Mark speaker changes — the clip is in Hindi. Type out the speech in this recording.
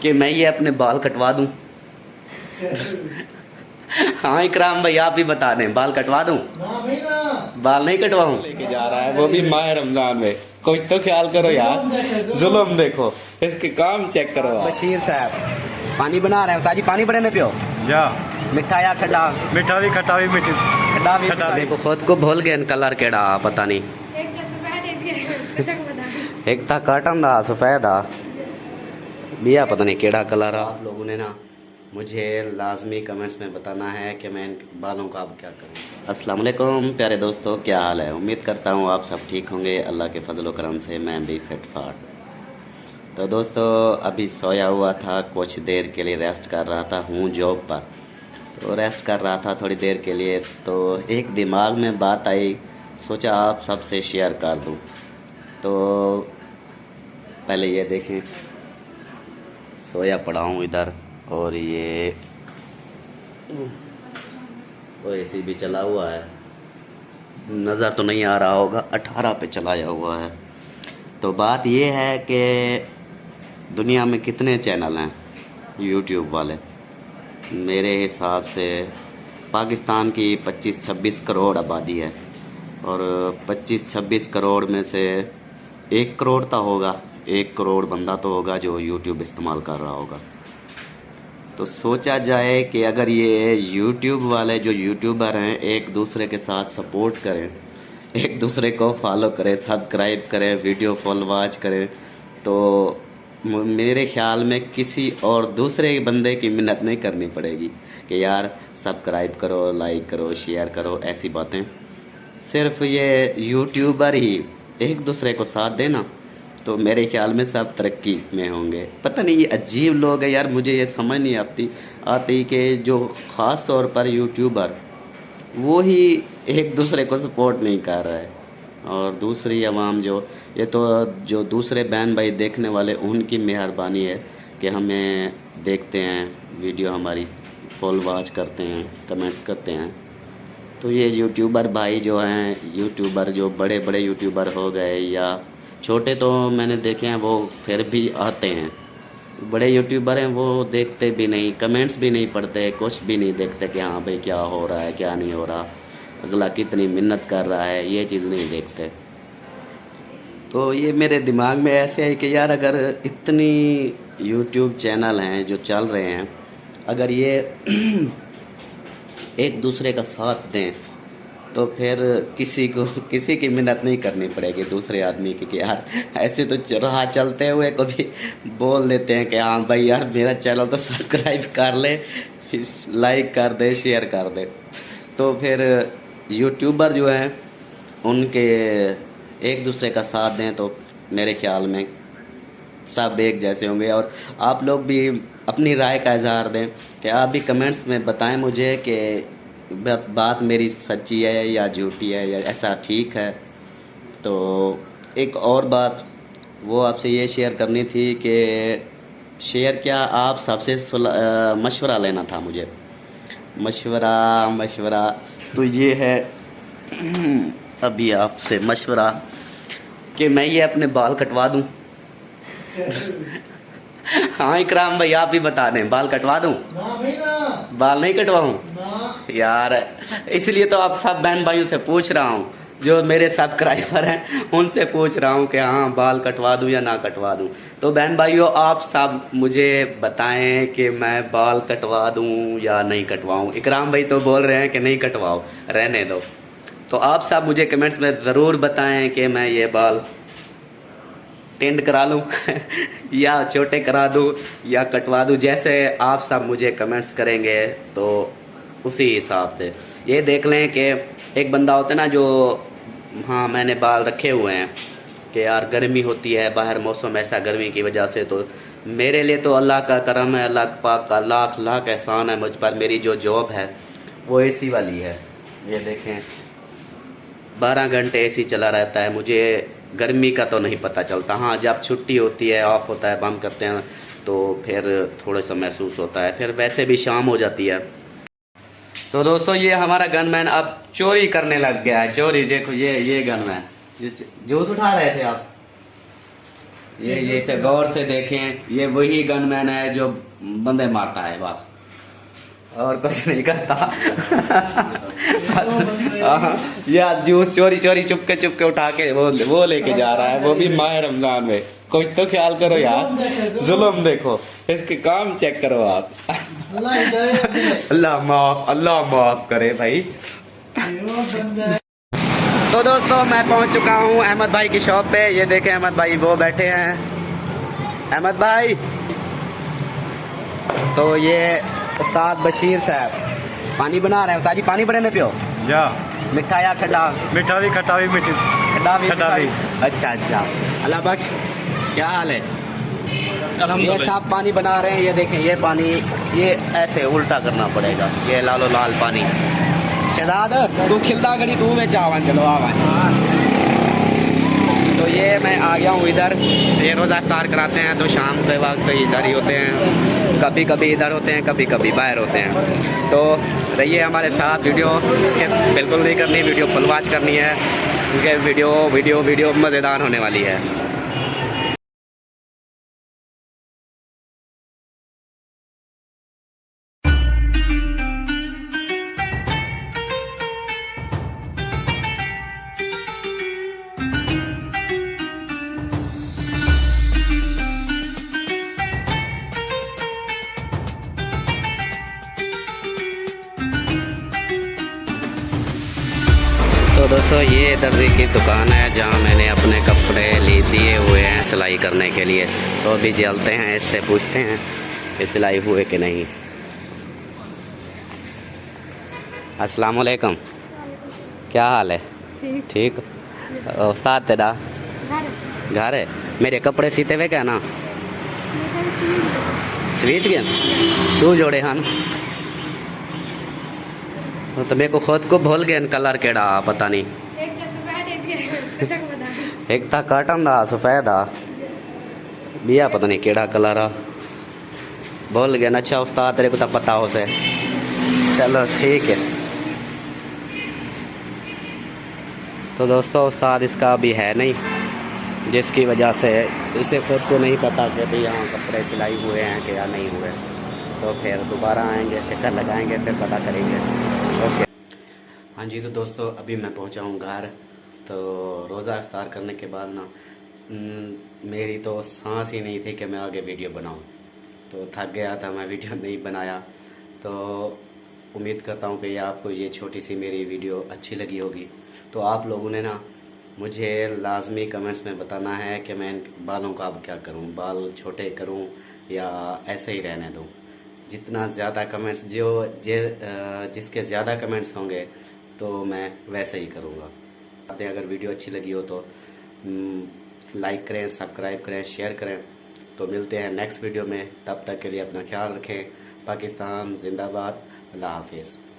Speaker 1: कि मैं ये अपने बाल कटवा दूं। हाँ इकराम भाई आप भी बता दें, बाल कटवा दूं? बाल नहीं कटवाऊं? लेके जा रहा है वो भी माह रमजान में, कुछ तो ख्याल करो यार। जुल्म देखो, इसके काम चेक करो। बशीर साहब पानी बना रहे हैं। साजी पानी बने पियो
Speaker 2: जा,
Speaker 1: मिठा या खट्टा?
Speaker 2: मीठा भी खट्टा भी मीठी
Speaker 1: खट्टा भी। देखो खुद को भूल गए कलर केड़ा पता नहीं। एक था काटन दा सफेद आ बिया पता नहीं केड़ा कलर। आप लोगों ने ना मुझे लाजमी कमेंट्स में बताना है कि मैं इन बालों का अब क्या करूं। अस्सलाम वालेकुम प्यारे दोस्तों, क्या हाल है? उम्मीद करता हूं आप सब ठीक होंगे। अल्लाह के फजल करम से मैं भी फिट फाट। तो दोस्तों अभी सोया हुआ था, कुछ देर के लिए रेस्ट कर रहा था, हूँ जॉब पर, तो रेस्ट कर रहा था थोड़ी देर के लिए। तो एक दिमाग में बात आई, सोचा आप सबसे शेयर कर दूं। तो पहले ये देखें, सोया पड़ा हूँ इधर, और ये तो एसी भी चला हुआ है, नज़र तो नहीं आ रहा होगा, 18 पे चलाया हुआ है। तो बात ये है कि दुनिया में कितने चैनल हैं यूट्यूब वाले? मेरे हिसाब से पाकिस्तान की 25-26 करोड़ आबादी है, और 25-26 करोड़ में से 1 करोड़ तो होगा, 1 करोड़ बंदा तो होगा जो यूट्यूब इस्तेमाल कर रहा होगा। तो सोचा जाए कि अगर ये यूट्यूब वाले जो यूट्यूबर हैं एक दूसरे के साथ सपोर्ट करें, एक दूसरे को फॉलो करें, सब्सक्राइब करें, वीडियो फुल वॉच करें, तो मेरे ख्याल में किसी और दूसरे बंदे की मिन्नत नहीं करनी पड़ेगी कि यार सब्सक्राइब करो, लाइक करो, शेयर करो, ऐसी बातें। सिर्फ ये यूट्यूबर ही एक दूसरे को साथ देना, तो मेरे ख्याल में सब तरक्की में होंगे। पता नहीं ये अजीब लोग हैं यार, मुझे ये समझ नहीं आती कि जो ख़ास तौर पर यूट्यूबर वो ही एक दूसरे को सपोर्ट नहीं कर रहा है, और दूसरी आवाम जो ये तो जो दूसरे बहन भाई देखने वाले उनकी मेहरबानी है कि हमें देखते हैं, वीडियो हमारी फुल वॉच करते हैं, कमेंट्स करते हैं। तो ये यूट्यूबर भाई जो हैं, यूट्यूबर जो बड़े बड़े यूट्यूबर हो गए या छोटे तो मैंने देखे हैं, वो फिर भी आते हैं। बड़े यूट्यूबर हैं वो देखते भी नहीं, कमेंट्स भी नहीं पढ़ते, कुछ भी नहीं देखते कि हाँ भाई क्या हो रहा है क्या नहीं हो रहा, अगला कितनी मिन्नत कर रहा है, ये चीज़ नहीं देखते। तो ये मेरे दिमाग में ऐसे है कि यार अगर इतनी यूट्यूब चैनल हैं जो चल रहे हैं, अगर ये एक दूसरे का साथ दें तो फिर किसी की मिन्नत नहीं करनी पड़ेगी दूसरे आदमी की कि यार ऐसे तो राह चलते हुए कभी बोल देते हैं कि हाँ भाई यार मेरा चैनल तो सब्सक्राइब कर ले, लाइक कर दे, शेयर कर दे। तो फिर यूट्यूबर जो हैं उनके एक दूसरे का साथ दें तो मेरे ख्याल में सब एक जैसे होंगे। और आप लोग भी अपनी राय का इजहार दें कि आप भी कमेंट्स में बताएं मुझे कि बात मेरी सच्ची है या झूठी है, या ऐसा ठीक है। तो एक और बात वो आपसे ये शेयर करनी थी कि शेयर क्या, आप सबसे मशवरा लेना था मुझे। मशवरा तो ये है अभी आपसे मशवरा कि मैं ये अपने बाल कटवा दूं। हाँ इकराम भाई आप भी बता दें, बाल कटवा दूं? बाल नहीं कटवाऊं यार, इसलिए तो आप सब बहन भाइयों से पूछ रहा हूँ, जो मेरे सब्सक्राइबर हैं उनसे पूछ रहा हूँ कि हाँ बाल कटवा दूं या ना कटवा दूं। तो बहन भाइयों आप सब मुझे बताएं कि मैं बाल कटवा दूं या नहीं कटवाऊं। इकराम भाई तो बोल रहे हैं कि नहीं कटवाओ, रहने दो। तो आप सब मुझे कमेंट्स में ज़रूर बताएं कि मैं ये बाल टेंड करा लूँ या छोटे करा दूँ या कटवा दूँ। जैसे आप सब मुझे कमेंट्स करेंगे तो उसी हिसाब से ये देख लें कि एक बंदा होता है ना जो, हाँ मैंने बाल रखे हुए हैं कि यार गर्मी होती है बाहर, मौसम ऐसा गर्मी की वजह से, तो मेरे लिए तो अल्लाह का करम है, अल्लाह पाक का लाख लाख एहसान है मुझ पर। मेरी जो जॉब है वो एसी वाली है, ये देखें 12 घंटे एसी चला रहता है, मुझे गर्मी का तो नहीं पता चलता। हाँ जब छुट्टी होती है, ऑफ होता है, बंद करते हैं तो फिर थोड़ा सा महसूस होता है, फिर वैसे भी शाम हो जाती है। तो दोस्तों ये हमारा गनमैन अब चोरी करने लग गया है। चोरी देखो, ये गनमैन जूस उठा रहे थे आप, ये इसे गौर से देखें, ये वही गनमैन है जो बंदे मारता है बस, और कुछ नहीं करता। या जूस चोरी चोरी चुपके उठा के वो लेके जा रहा है, वो भी माह रमजान में। कुछ तो ख्याल करो यार, जुल्म देखो, इसके काम चेक करो आप। अल्लाह माफ करे भाई। तो दोस्तों मैं पहुंच चुका हूं अहमद भाई की शॉप पे। ये देखें अहमद भाई वो बैठे हैं। अहमद भाई, तो ये उस्ताद बशीर साहब पानी बना रहे हैं। उस्ताद जी पानी बनाने पियो
Speaker 2: जा,
Speaker 1: मिठा या खट्टा?
Speaker 2: मीठा भी खट्टा भी मीठी
Speaker 1: खट्टा भी
Speaker 2: खट्टा भी।
Speaker 1: अच्छा, अल्लाह बख्श। क्या हाल है? ये साफ पानी बना रहे हैं। ये देखें ये पानी, ये ऐसे उल्टा करना पड़ेगा। ये लालो लाल पानी। शहजाद तू खिलता गड़ी, तू में चावन चलो आवा। तो ये मैं आ गया हूँ इधर। ये रोज़ा इफ्तार कराते हैं तो शाम के वक्त इधर ही होते हैं, कभी कभी इधर होते हैं, कभी कभी बाहर होते हैं। तो रहिए हमारे साथ। वीडियो स्किप बिल्कुल नहीं करनी, वीडियो फुल वॉच करनी है, क्योंकि वीडियो मज़ेदार होने वाली है। तो दोस्तों ये दर्जी की दुकान है जहाँ मैंने अपने कपड़े दिए हुए हैं सिलाई करने के लिए। तो अभी चलते हैं, इससे पूछते हैं कि सिलाई हुए कि नहीं। अस्सलाम वालेकुम, क्या हाल है? ठीक। उस्ताद तेरा घर है? मेरे कपड़े सीते हुए क्या ना स्विच गए तू जोड़े हाँ। तो मेरे को खुद को भूल गए कलर केड़ा पता नहीं। एक था काटन दा सफेद आ बिया पता नहीं केड़ा कलर आ, भूल गया। अच्छा उस्ताद तेरे को तो पता हो से, चलो ठीक है। तो दोस्तों उस्ताद इसका अभी है नहीं, जिसकी वजह से इसे खुद को नहीं पता कि भाई यहाँ कपड़े सिलाई हुए हैं कि या नहीं हुए। तो फिर दोबारा आएंगे, चक्कर लगाएंगे, फिर पता करेंगे। ओके हाँ जी। तो दोस्तों अभी मैं पहुंचा हूं घर। तो रोज़ा इफ्तार करने के बाद ना मेरी तो सांस ही नहीं थी कि मैं आगे वीडियो बनाऊं। तो थक गया था, मैं वीडियो नहीं बनाया। तो उम्मीद करता हूं कि आपको ये छोटी सी मेरी वीडियो अच्छी लगी होगी। तो आप लोगों ने ना मुझे लाजमी कमेंट्स में बताना है कि मैं इन बालों का अब क्या करूं, बाल छोटे करूं या ऐसे ही रहने दूं। जितना ज़्यादा कमेंट्स जिसके ज़्यादा कमेंट्स होंगे तो मैं वैसे ही करूँगा। अगर वीडियो अच्छी लगी हो तो लाइक करें, सब्सक्राइब करें, शेयर करें। तो मिलते हैं नेक्स्ट वीडियो में, तब तक के लिए अपना ख्याल रखें। पाकिस्तान जिंदाबाद। अल्लाह हाफिज़।